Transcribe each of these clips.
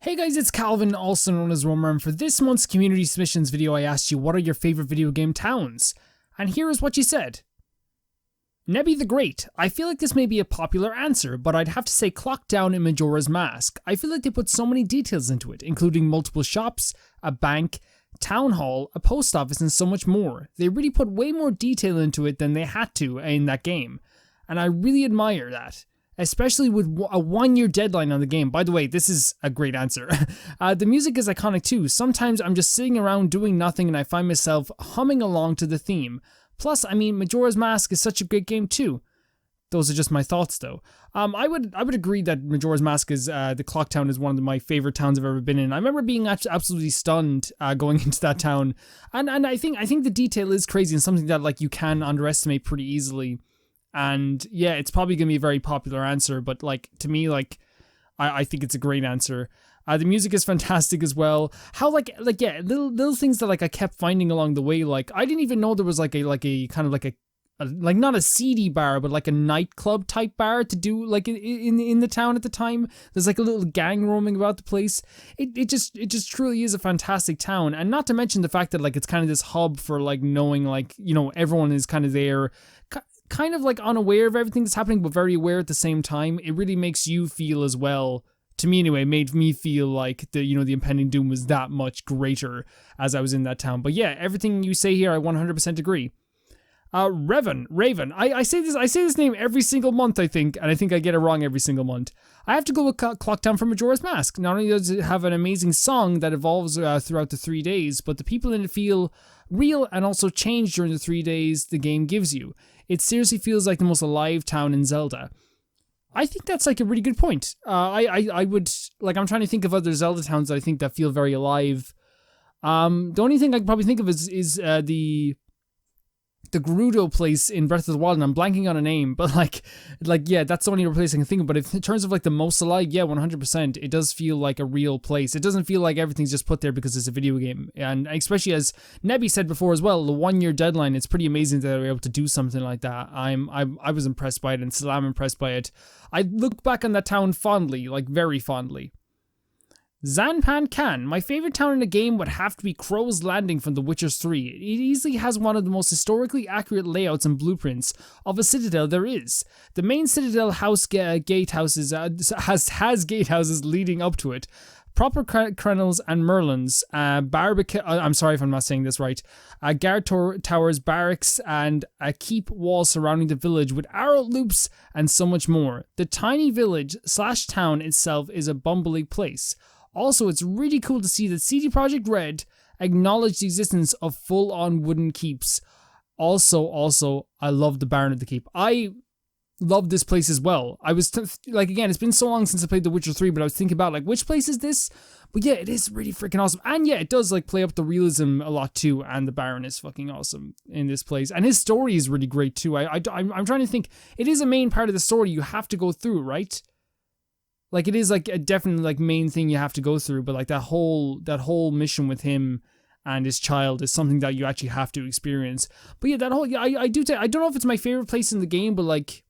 Hey guys, it's Calvin, also known as Romer, and for this month's community submissions video I asked you what are your favorite video game towns? And here is what you said. Nebby the Great. I feel like this may be a popular answer, but I'd have to say Clocktown and Majora's Mask. I feel like they put so many details into it, including multiple shops, a bank, town hall, a post office, and so much more. They really put way more detail into it than they had to in that game, and I really admire that. Especially with a 1-year deadline on the game. By the way, this is a great answer. The music is iconic too. Sometimes I'm just sitting around doing nothing and I find myself humming along to the theme. Plus, I mean, Majora's Mask is such a great game too. Those are just my thoughts though. I would agree that Majora's Mask is, the Clocktown is one of my favorite towns I've ever been in. I remember being absolutely stunned going into that town. And I think the detail is crazy and something that like you can underestimate pretty easily. And yeah, it's probably gonna be a very popular answer, but like to me, like I think it's a great answer. The music is fantastic as well. How like yeah, little things that like I kept finding along the way. Like I didn't even know there was like a kind of like a like not a seedy bar, but like a nightclub type bar to do like in the town at the time. There's like a little gang roaming about the place. It just truly is a fantastic town, and not to mention the fact that like it's kind of this hub for like knowing like everyone is kind of there. Kind of like unaware of everything that's happening, but very aware at the same time. It really makes you feel as well, to me anyway, made me feel like the impending doom was that much greater as I was in that town. But yeah, everything you say here, I 100% agree. Raven. I say this name every single month, I think, and I think I get it wrong every single month. I have to go with Clocktown from Majora's Mask. Not only does it have an amazing song that evolves throughout the 3 days, but the people in it feel real and also change during the 3 days the game gives you. It seriously feels like the most alive town in Zelda. I think that's like a really good point. I would, like, I'm trying to think of other Zelda towns that I think that feel very alive. The only thing I can probably think of is the Gerudo place in Breath of the Wild, and I'm blanking on a name, but like yeah, that's the only place I can think of. But if, in terms of like the most alive, yeah, 100%, it does feel like a real place. It doesn't feel like everything's just put there because it's a video game. And especially as Nebby said before as well, the 1-year deadline, it's pretty amazing that they were able to do something like that. I was impressed by it, and still am impressed by it. I look back on that town fondly, like very fondly. Zanpan Khan. My favorite town in the game would have to be Crow's Landing from The Witcher 3. It easily has one of the most historically accurate layouts and blueprints of a citadel there is. The main citadel house gatehouses has gatehouses leading up to it. Proper crenels and merlins, I'm sorry if I'm not saying this right, guard towers, barracks, and a keep wall surrounding the village with arrow loops and so much more. The tiny village / town itself is a bumbling place. Also, it's really cool to see that CD Projekt Red acknowledged the existence of full-on wooden keeps. Also, I love the Baron of the Keep. I love this place as well. I was, like, again, it's been so long since I played The Witcher 3, but I was thinking about, like, which place is this? But yeah, it is really freaking awesome. And yeah, it does, like, play up the realism a lot too, and the Baron is fucking awesome in this place. And his story is really great too. I'm trying to think, it is a main part of the story you have to go through, right? Like, it is, like, a definite, like, main thing you have to go through, but, like, that whole mission with him and his child is something that you actually have to experience. But yeah, I don't know if it's my favorite place in the game, but, like,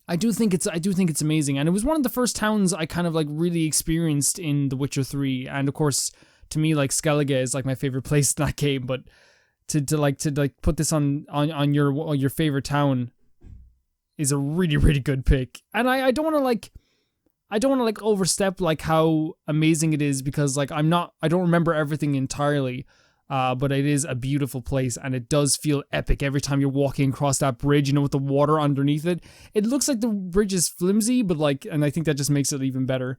I do think it's amazing. And it was one of the first towns I kind of, like, really experienced in The Witcher 3, and, of course, to me, like, Skellige is, like, my favorite place in that game, but to put this on your favorite town is a really, really good pick. And I don't want to overstep like how amazing it is, because like I don't remember everything entirely, but it is a beautiful place, and it does feel epic every time you're walking across that bridge, with the water underneath it. It looks like the bridge is flimsy, but like, and I think that just makes it even better.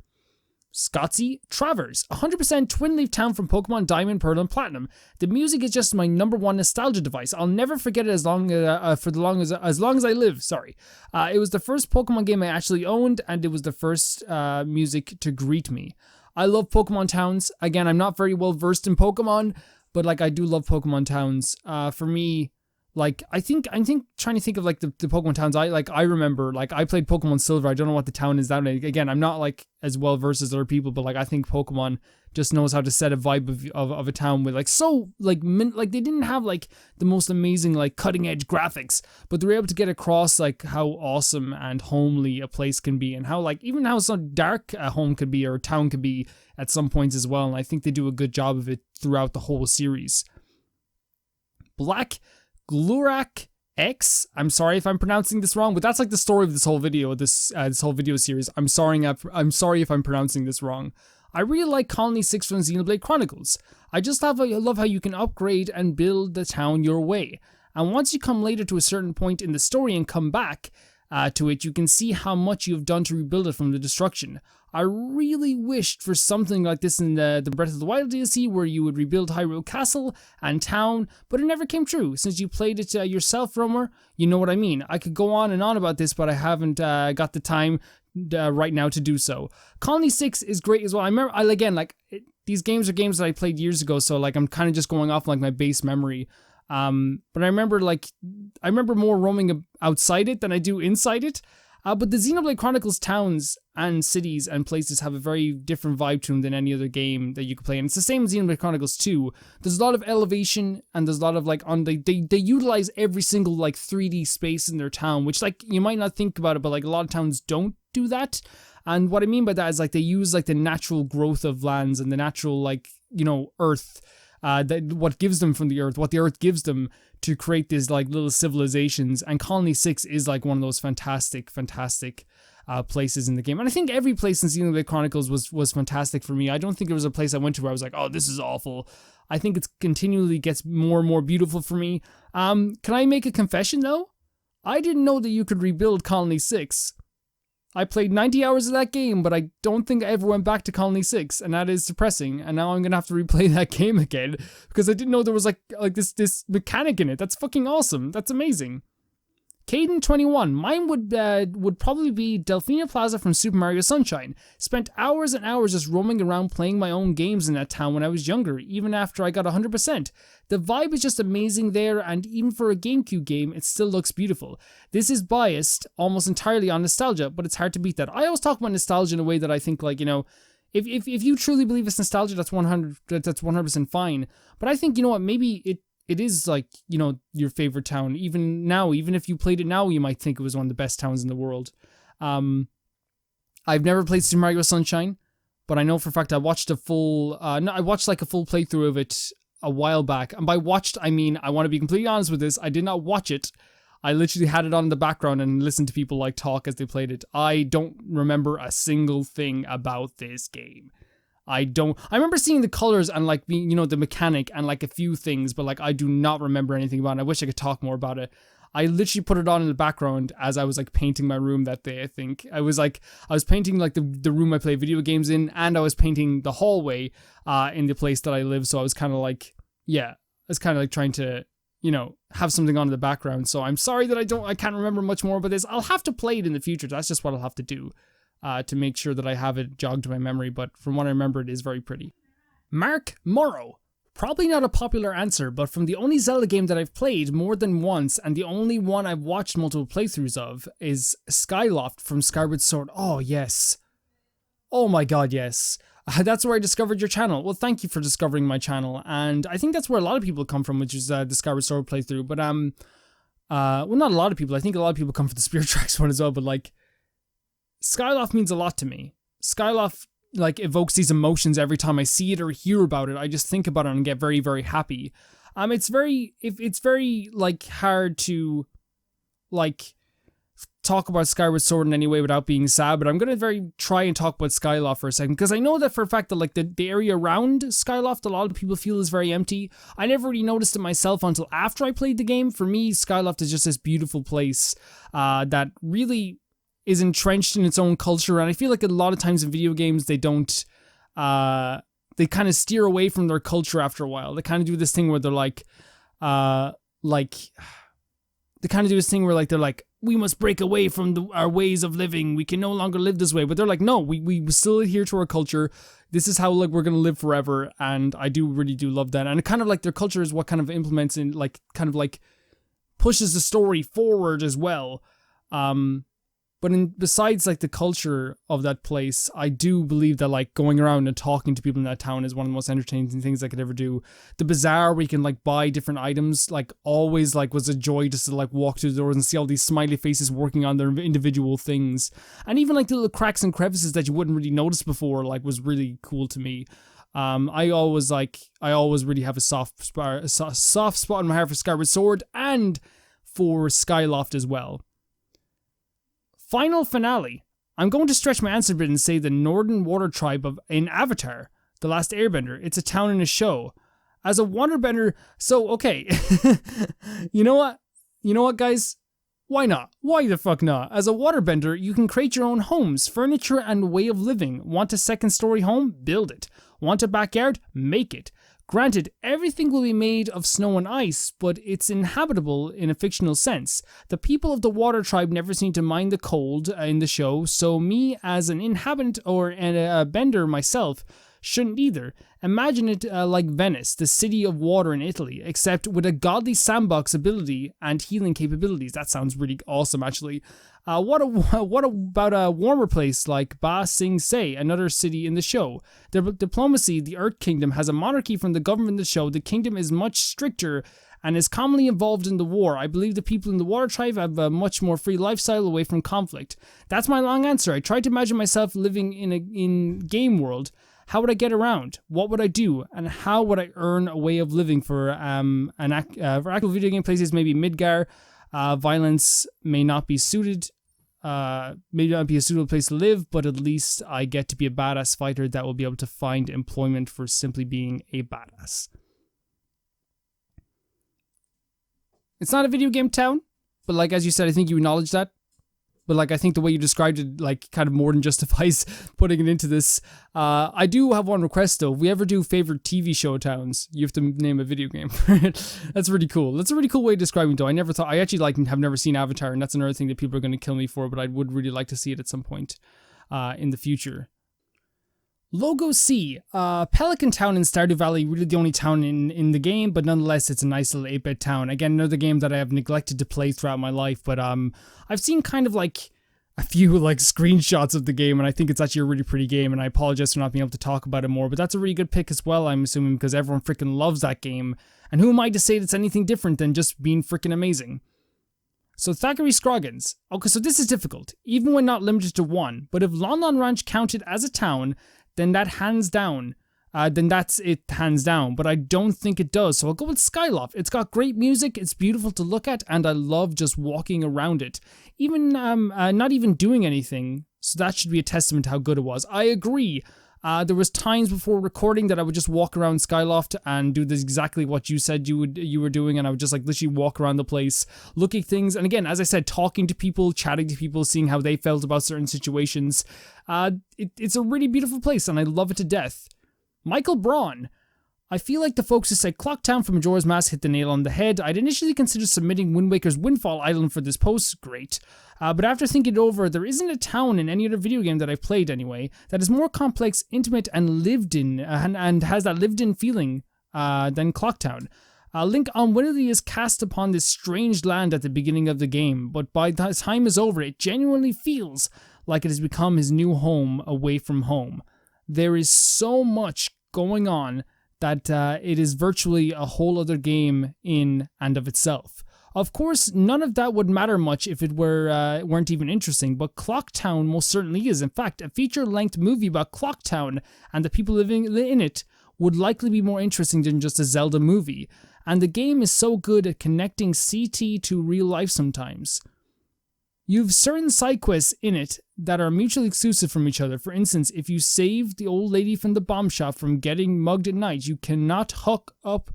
Scotsy Travers, 100% Twin Leaf Town from Pokemon Diamond, Pearl, and Platinum. The music is just my #1 nostalgia device. I'll never forget it as long as I live. Sorry, it was the first Pokemon game I actually owned, and it was the first music to greet me. I love Pokemon towns. Again, I'm not very well versed in Pokemon, but like I do love Pokemon towns. For me, Like, I think trying to think of like the Pokemon towns. I remember, like, I played Pokemon Silver. I don't know what the town is that. Again, I'm not like as well versed as other people, but like I think Pokemon just knows how to set a vibe of a town with like so like like they didn't have like the most amazing like cutting edge graphics, but they were able to get across like how awesome and homely a place can be, and how like even how so dark a home could be or a town could be at some points as well. And I think they do a good job of it throughout the whole series. Black Glurak X. I'm sorry if I'm pronouncing this wrong, but that's like the story of this whole video, this whole video series. I'm sorry if I'm pronouncing this wrong. I really like Colony 6 from Xenoblade Chronicles. I love how you can upgrade and build the town your way. And once you come later to a certain point in the story and come back to it, you can see how much you've done to rebuild it from the destruction. I really wished for something like this in the Breath of the Wild DLC, where you would rebuild Hyrule Castle and town, but it never came true. Since you played it yourself, Romer, you know what I mean. I could go on and on about this, but I haven't got the time right now to do so. Colony 6 is great as well. I remember, these games are games that I played years ago, so like I'm kind of just going off like my base memory. But I remember more roaming outside it than I do inside it. But the Xenoblade Chronicles towns and cities and places have a very different vibe to them than any other game that you could play. And it's the same in Xenoblade Chronicles 2. There's a lot of elevation, and there's a lot of like they utilize every single like 3D space in their town, which like you might not think about it, but like a lot of towns don't do that. And what I mean by that is like they use like the natural growth of lands and the natural like, you know, earth, what gives them from the earth, what the earth gives them to create these like little civilizations. And Colony 6 is like one of those fantastic places in the game. And I think every place in Xenoblade Chronicles was fantastic for me. I don't think there was a place I went to where I was like, oh, this is awful. I think it continually gets more and more beautiful for me. Can I make a confession though? I didn't know that you could rebuild Colony 6. I played 90 hours of that game, but I don't think I ever went back to Colony 6, and that is depressing. And now I'm gonna have to replay that game again because I didn't know there was like this mechanic in it. That's fucking awesome. That's amazing. Caden21, mine would probably be Delphina Plaza from Super Mario Sunshine. Spent hours and hours just roaming around playing my own games in that town when I was younger, even after I got 100%. The vibe is just amazing there, and even for a GameCube game, it still looks beautiful. This is biased almost entirely on nostalgia, but it's hard to beat that. I always talk about nostalgia in a way that I think, like, you know, if you truly believe it's nostalgia, that's 100% fine. But I think, you know what, maybe it is like, you know, your favorite town. Even now, even if you played it now, you might think it was one of the best towns in the world. I've never played Super Mario Sunshine, but I know for a fact I watched a full playthrough of it a while back. And by watched, I mean, I want to be completely honest with this, I did not watch it. I literally had it on in the background and listened to people like talk as they played it. I don't remember a single thing about this game. I remember seeing the colors and like being, you know, the mechanic and like a few things, but like I do not remember anything about it. I wish I could talk more about it. I literally put it on in the background as I was like painting my room that day. I think I was painting like the room I play video games in, and I was painting the hallway in the place that I live. So I was kind of like, trying to, you know, have something on in the background. So I'm sorry that I can't remember much more about this. I'll have to play it in the future. That's just what I'll have to do. To make sure that I have it jogged to my memory, but from what I remember, it is very pretty. Mark Morrow. Probably not a popular answer, but from the only Zelda game that I've played more than once, and the only one I've watched multiple playthroughs of, is Skyloft from Skyward Sword. Oh, yes. Oh my god, yes. That's where I discovered your channel. Well, thank you for discovering my channel, and I think that's where a lot of people come from, which is the Skyward Sword playthrough, but, well, not a lot of people. I think a lot of people come for the Spirit Tracks one as well, but, like, Skyloft means a lot to me. Skyloft, like, evokes these emotions every time I see it or hear about it. I just think about it and get very, very happy. It's very, like, hard to, like, talk about Skyward Sword in any way without being sad, but I'm gonna try and talk about Skyloft for a second, because I know that for a fact that, like, the area around Skyloft, a lot of people feel is very empty. I never really noticed it myself until after I played the game. For me, Skyloft is just this beautiful place that really is entrenched in its own culture, and I feel like a lot of times in video games they don't, they kind of steer away from their culture after a while. They kind of do this thing where they're like, they're like, we must break away from our ways of living. We can no longer live this way. But they're like, no, we still adhere to our culture. This is how, like, we're gonna live forever. And I really do love that. And it kind of like their culture is what kind of implements in, like, kind of like pushes the story forward as well. But besides like the culture of that place, I do believe that like going around and talking to people in that town is one of the most entertaining things I could ever do. The bazaar where you can like buy different items, like always like was a joy just to like walk through the doors and see all these smiley faces working on their individual things. And even like the little cracks and crevices that you wouldn't really notice before, like was really cool to me. I always really have a soft spot in my heart for Skyward Sword and for Skyloft as well. Final finale. I'm going to stretch my answer a bit and say the Northern Water Tribe in Avatar, The Last Airbender. It's a town in a show. As a waterbender, so okay. You know what? You know what, guys? Why not? Why the fuck not? As a waterbender, you can create your own homes, furniture, and way of living. Want a second-story home? Build it. Want a backyard? Make it. Granted, everything will be made of snow and ice, but it's inhabitable in a fictional sense. The people of the Water Tribe never seem to mind the cold in the show, so me as an inhabitant or a bender myself shouldn't either. Imagine it like Venice, the city of water in Italy, except with a godly sandbox ability and healing capabilities. That sounds really awesome, actually. What about a warmer place like Ba Sing Se, another city in the show? The diplomacy, the Earth Kingdom has a monarchy from the government in the show. The kingdom is much stricter and is commonly involved in the war. I believe the people in the Water Tribe have a much more free lifestyle away from conflict. That's my long answer. I tried to imagine myself living in game world. How would I get around? What would I do? And how would I earn a way of living for actual video game places? Maybe Midgar. Violence may not be suited. Maybe not be a suitable place to live, but at least I get to be a badass fighter that will be able to find employment for simply being a badass. It's not a video game town, but like as you said, I think you acknowledge that. But like I think the way you described it, like kind of more than justifies putting it into this. I do have one request though. If we ever do favorite TV show towns, you have to name a video game. That's really cool. That's a really cool way of describing it though. I actually have never seen Avatar, and that's another thing that people are going to kill me for, but I would really like to see it at some point in the future. Logo C, Pelican Town in Stardew Valley, really the only town in the game, but nonetheless it's a nice little 8-bit town. Again, another game that I have neglected to play throughout my life, but I've seen kind of like a few like screenshots of the game, and I think it's actually a really pretty game, and I apologize for not being able to talk about it more, but that's a really good pick as well, I'm assuming, because everyone freaking loves that game, and who am I to say it's anything different than just being freaking amazing? So Thackeray Scroggins. Okay, so this is difficult, even when not limited to one, but if Lon Lon Ranch counted as a town, then that's it hands down, but I don't think it does, so I'll go with Skyloft. It's got great music, it's beautiful to look at, and I love just walking around it. Even, not even doing anything, so that should be a testament to how good it was. I agree. There was times before recording that I would just walk around Skyloft and do this exactly what you said you were doing, and I would just like literally walk around the place, look at things, and again, as I said, talking to people, chatting to people, seeing how they felt about certain situations. It's a really beautiful place, and I love it to death. Michael Braun. I feel like the folks who said Clocktown from Majora's Mask hit the nail on the head. I'd initially considered submitting Wind Waker's Windfall Island for this post, great. But after thinking it over, there isn't a town in any other video game that I've played anyway, that is more complex, intimate, and lived in, and has that lived in feeling than Clocktown. Link unwittingly is cast upon this strange land at the beginning of the game, but by the time is over, it genuinely feels like it has become his new home away from home. There is so much going on that it is virtually a whole other game in and of itself. Of course, none of that would matter much if it weren't even interesting, but Clocktown most certainly is. In fact, a feature-length movie about Clocktown and the people living in it would likely be more interesting than just a Zelda movie. And the game is so good at connecting CT to real life sometimes. You've certain side quests in it that are mutually exclusive from each other. For instance, if you save the old lady from the bomb shop from getting mugged at night, you cannot hook up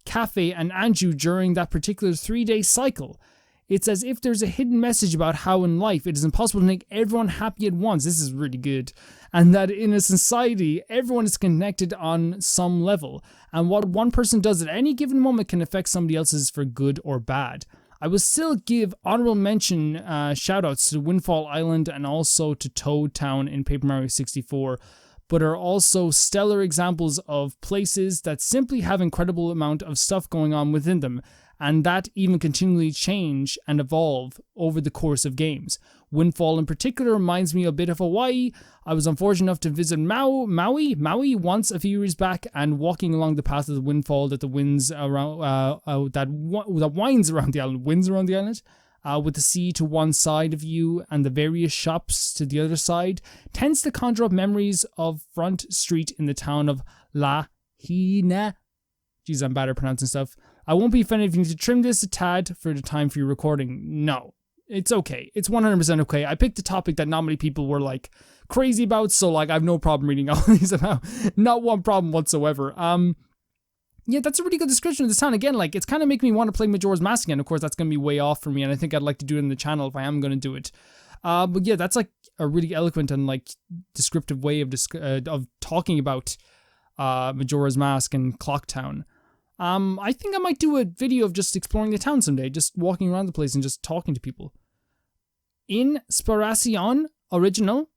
Cafe and Anju during that particular 3-day cycle. It's as if there's a hidden message about how in life it is impossible to make everyone happy at once. This is really good. And that in a society, everyone is connected on some level. And what one person does at any given moment can affect somebody else's for good or bad. I will still give honorable mention shoutouts to Windfall Island and also to Toad Town in Paper Mario 64, but are also stellar examples of places that simply have incredible amount of stuff going on within them. and that even continually change and evolve over the course of games. Windfall in particular reminds me a bit of Hawaii. I was unfortunate enough to visit Maui once a few years back, and walking along the path of the Windfall that the winds around that winds around the island, with the sea to one side of you and the various shops to the other side, tends to conjure up memories of Front Street in the town of Lahaina. Jeez, I'm bad at pronouncing stuff. I won't be offended if you need to trim this a tad for the time for your recording. No, it's okay. It's 100% okay. I picked a topic that not many people were like crazy about, so like I have no problem reading all these about. Not one problem whatsoever. Yeah, that's a really good description of this town. Again, like, it's kind of making me want to play Majora's Mask again. Of course, that's going to be way off for me, and I think I'd like to do it in the channel if I am going to do it. But yeah, that's like a really eloquent and like descriptive way of talking about Majora's Mask and Clocktown. I think I might do a video of just exploring the town someday, just walking around the place and just talking to people. Inspiración Original.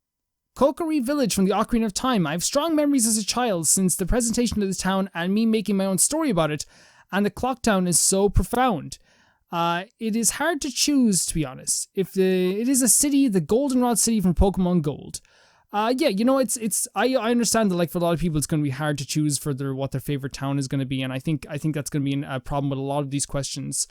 Kokiri Village from the Ocarina of Time. I have strong memories as a child since the presentation of the town and me making my own story about it, and the Clocktown is so profound. It is hard to choose, to be honest. It is a city, the Goldenrod City from Pokemon Gold. Yeah, you know, I understand that, like, for a lot of people it's going to be hard to choose for what their favorite town is going to be, and I think that's going to be a problem with a lot of these questions.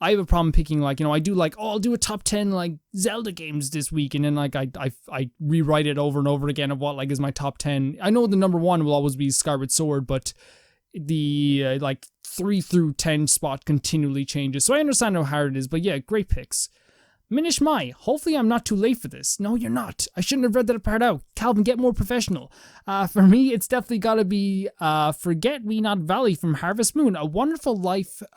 I have a problem picking, like, you know, I do like, I'll do a top 10 like Zelda games this week, and then like I rewrite it over and over again of what like is my top 10. I know the number one will always be Skyward Sword, but the like 3 through 10 spot continually changes, so I understand how hard it is. But yeah, great picks. Minish Mai, hopefully I'm not too late for this. No, you're not. I shouldn't have read that part out. Calvin, get more professional. For me, it's definitely gotta be Forget Me Not Valley from Harvest Moon, A Wonderful Life /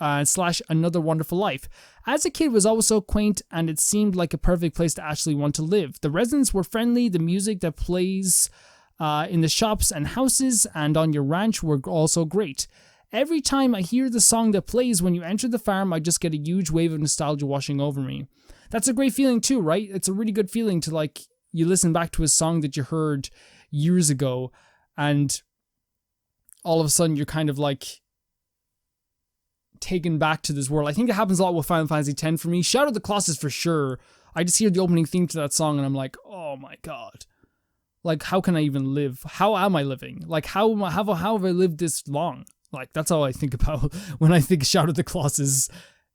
Another Wonderful Life. As a kid, it was always so quaint, and it seemed like a perfect place to actually want to live. The residents were friendly, the music that plays in the shops and houses and on your ranch were also great. Every time I hear the song that plays when you enter the farm, I just get a huge wave of nostalgia washing over me. That's a great feeling too, right? It's a really good feeling to, like, you listen back to a song that you heard years ago, and all of a sudden you're kind of like taken back to this world. I think it happens a lot with Final Fantasy X for me. Shadow of the Colossus for sure. I just hear the opening theme to that song and I'm like, oh my god. Like, how can I even live? How am I living? Like, how have I lived this long? Like, that's all I think about when I think Shadow of the Colossus.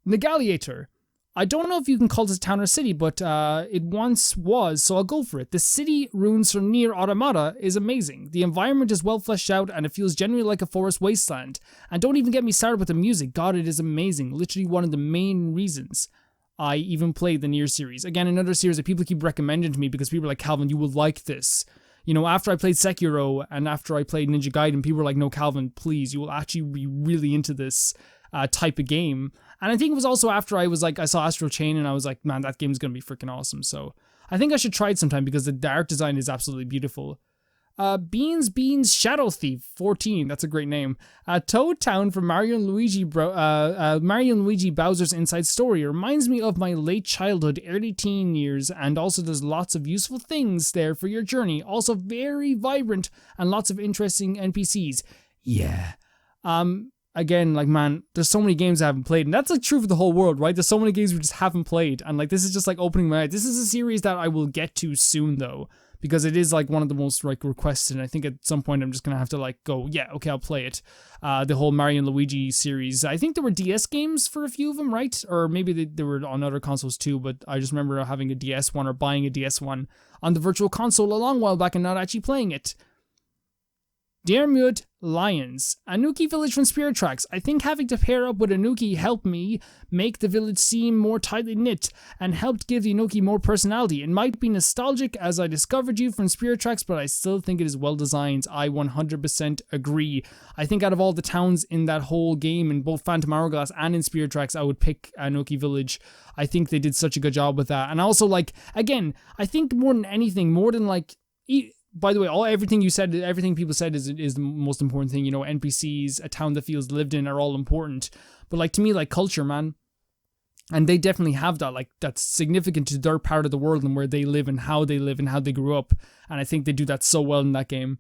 Negaliator. I don't know if you can call this a town or city, but it once was, so I'll go for it. The city ruins from Nier Automata is amazing. The environment is well fleshed out, and it feels genuinely like a forest wasteland. And don't even get me started with the music. God, it is amazing. Literally one of the main reasons I even played the Nier series. Again, another series that people keep recommending to me because people are like, Calvin, you will like this. You know, after I played Sekiro and after I played Ninja Gaiden, people were like, no, Calvin, please, you will actually be really into this type of game. And I think it was also after I saw Astral Chain and I was like, man, that game's going to be freaking awesome. So I think I should try it sometime because the art design is absolutely beautiful. Beans Shadow Thief 14, that's a great name. Toad Town from Mario and Luigi Bowser's Inside Story reminds me of my late childhood, early teen years, and also there's lots of useful things there for your journey. Also very vibrant and lots of interesting NPCs. Yeah. Again, like, man, there's so many games I haven't played, and that's like true for the whole world, right? There's so many games we just haven't played, and like this is just like opening my eyes. This is a series that I will get to soon though, because it is like one of the most like requested, and I think at some point I'm just gonna have to like go, yeah, okay, I'll play it. The whole Mario and Luigi series. I think there were DS games for a few of them, right? Or maybe they were on other consoles too, but I just remember having a DS one or buying a DS one on the Virtual Console a long while back and not actually playing it. Dermute Lions. Anuki Village from Spirit Tracks. I think having to pair up with Anuki helped me make the village seem more tightly knit and helped give the Anuki more personality. It might be nostalgic as I discovered you from Spirit Tracks, but I still think it is well designed. I 100% agree. I think out of all the towns in that whole game, in both Phantom Hourglass and in Spirit Tracks, I would pick Anuki Village. I think they did such a good job with that. And also, like, again, I think more than anything, more than like... By the way, everything people said is the most important thing. You know, NPCs, a town that feels lived in are all important. But like, to me, like, culture, man. And they definitely have that, like, that's significant to their part of the world and where they live and how they grew up. And I think they do that so well in that game.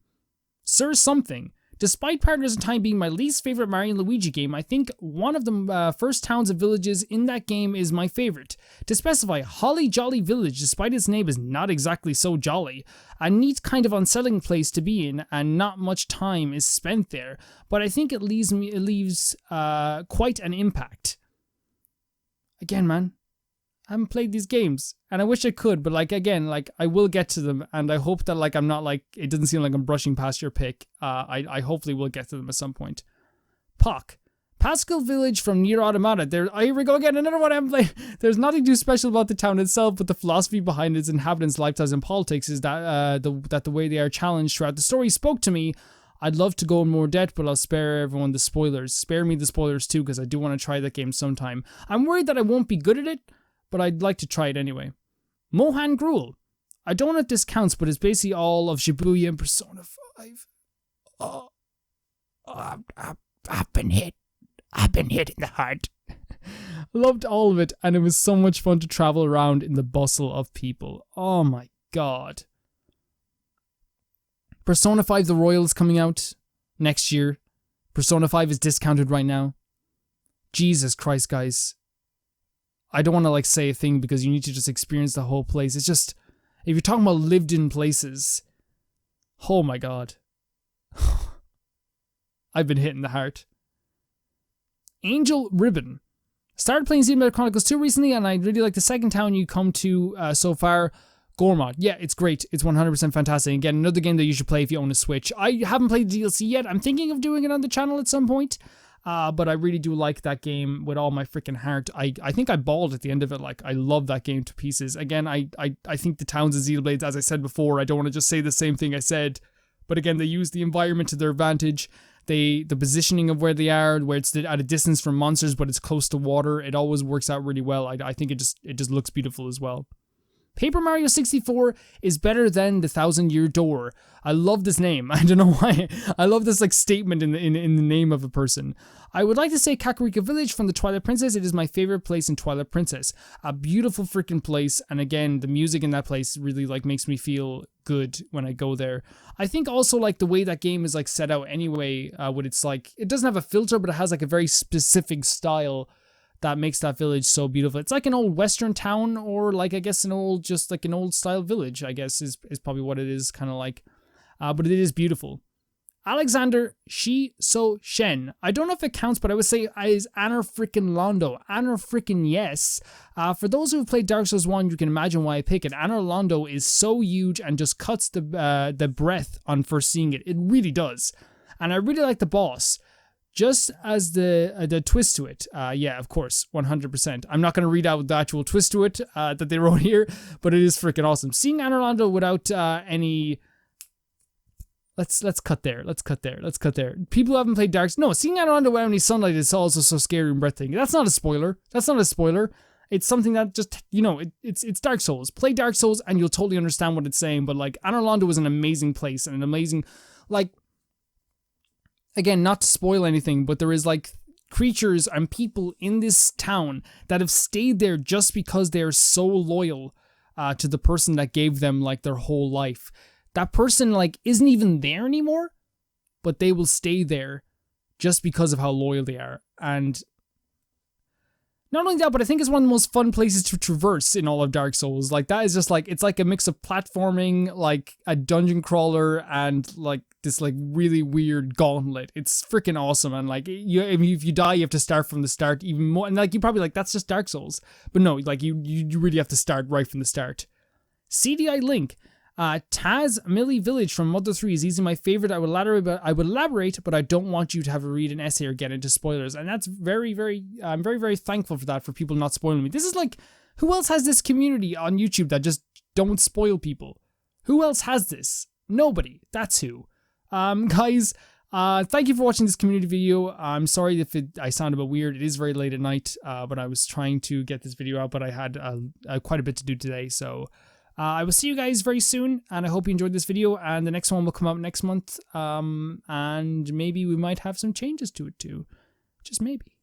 Sir Something. Despite Partners in Time being my least favorite Mario & Luigi game, I think one of the first towns and villages in that game is my favorite. To specify, Holly Jolly Village, despite its name, is not exactly so jolly. A neat kind of unsettling place to be in, and not much time is spent there, but I think it leaves quite an impact. Again, man, I haven't played these games, and I wish I could, but like, again, like, I will get to them, and I hope that, like, I'm not, like, it doesn't seem like I'm brushing past your pick. I hopefully will get to them at some point. Pock. Pascal Village from Nier Automata. Here we go again, another one I haven't played. There's nothing too special about the town itself, but the philosophy behind its inhabitants' lifestyles and politics is that the way they are challenged throughout the story spoke to me. I'd love to go in more depth, but I'll spare everyone the spoilers. Spare me the spoilers too, because I do want to try that game sometime. I'm worried that I won't be good at it, but I'd like to try it anyway. Mohan Gruel. I don't know if this counts, but it's basically all of Shibuya and Persona 5. I've been hit. I've been hit in the heart. Loved all of it, and it was so much fun to travel around in the bustle of people. Oh my god. Persona 5 The Royal is coming out next year. Persona 5 is discounted right now. Jesus Christ, guys. I don't want to like say a thing because you need to just experience the whole place. It's just, if you're talking about lived in places, oh my god. I've been hit in the heart. Angel Ribbon. Started playing Xenoblade Chronicles 2 recently, and I really like the second town you come to so far, Gormod. Yeah, it's great. It's 100% fantastic. Again, another game that you should play if you own a Switch. I haven't played the DLC yet. I'm thinking of doing it on the channel at some point. But I really do like that game with all my freaking heart. I think I bawled at the end of it. Like, I love that game to pieces. Again, I think the towns of Xenoblade, as I said before, I don't want to just say the same thing I said. But again, they use the environment to their advantage. The positioning of where they are, where it's at a distance from monsters, but it's close to water. It always works out really well. I think it just looks beautiful as well. Paper Mario 64 is better than the Thousand Year Door. I love this name. I don't know why. I love this like statement in the name of a person. I would like to say Kakariko Village from the Twilight Princess. It is my favorite place in Twilight Princess. A beautiful freaking place, and again, the music in that place really like makes me feel good when I go there. I think also like the way that game is like set out anyway, with its like, it doesn't have a filter, but it has like a very specific style that makes that village so beautiful. It's like an old western town, or like, I guess, an old style village, I guess, is probably what it is, kind of like. But it is beautiful. Alexander Shi So Shen. I don't know if it counts, but I would say is Anna freaking Londo. Anna freaking yes. For those who have played Dark Souls 1, you can imagine why I pick it. Anna Londo is so huge and just cuts the breath on first seeing it. It really does. And I really like the boss. Just as the twist to it, yeah, of course, 100%. I'm not going to read out the actual twist to it that they wrote here, but it is freaking awesome. Seeing Anna Londo without any... Let's cut there. Let's cut there. People who haven't played Dark Souls... No, seeing Anna Londo without any sunlight is also so scary and breathtaking. That's not a spoiler. It's something that just, you know, it's Dark Souls. Play Dark Souls and you'll totally understand what it's saying, but like, Anna Londo is an amazing place and an amazing... Like... Again, not to spoil anything, but there is like creatures and people in this town that have stayed there just because they are so loyal to the person that gave them like their whole life. That person like isn't even there anymore, but they will stay there just because of how loyal they are. And not only that, but I think it's one of the most fun places to traverse in all of Dark Souls. Like, that is just like, it's like a mix of platforming, like a dungeon crawler, and like this like really weird gauntlet. It's freaking awesome. And like, if you die, you have to start from the start even more. And like, you probably like, that's just Dark Souls. But no, like you really have to start right from the start. CDI Link. Taz Millie Village from Mother 3 is easily my favorite. I would elaborate, but I don't want you to have to read an essay or get into spoilers. And that's I'm very, very thankful for that, for people not spoiling me. This is like, who else has this community on YouTube that just don't spoil people? Who else has this? Nobody. That's who. Guys, thank you for watching this community video. I'm sorry if I sound a bit weird. It is very late at night, but I was trying to get this video out, but I had quite a bit to do today, so... I will see you guys very soon, and I hope you enjoyed this video, and the next one will come out next month, and maybe we might have some changes to it too. Just maybe.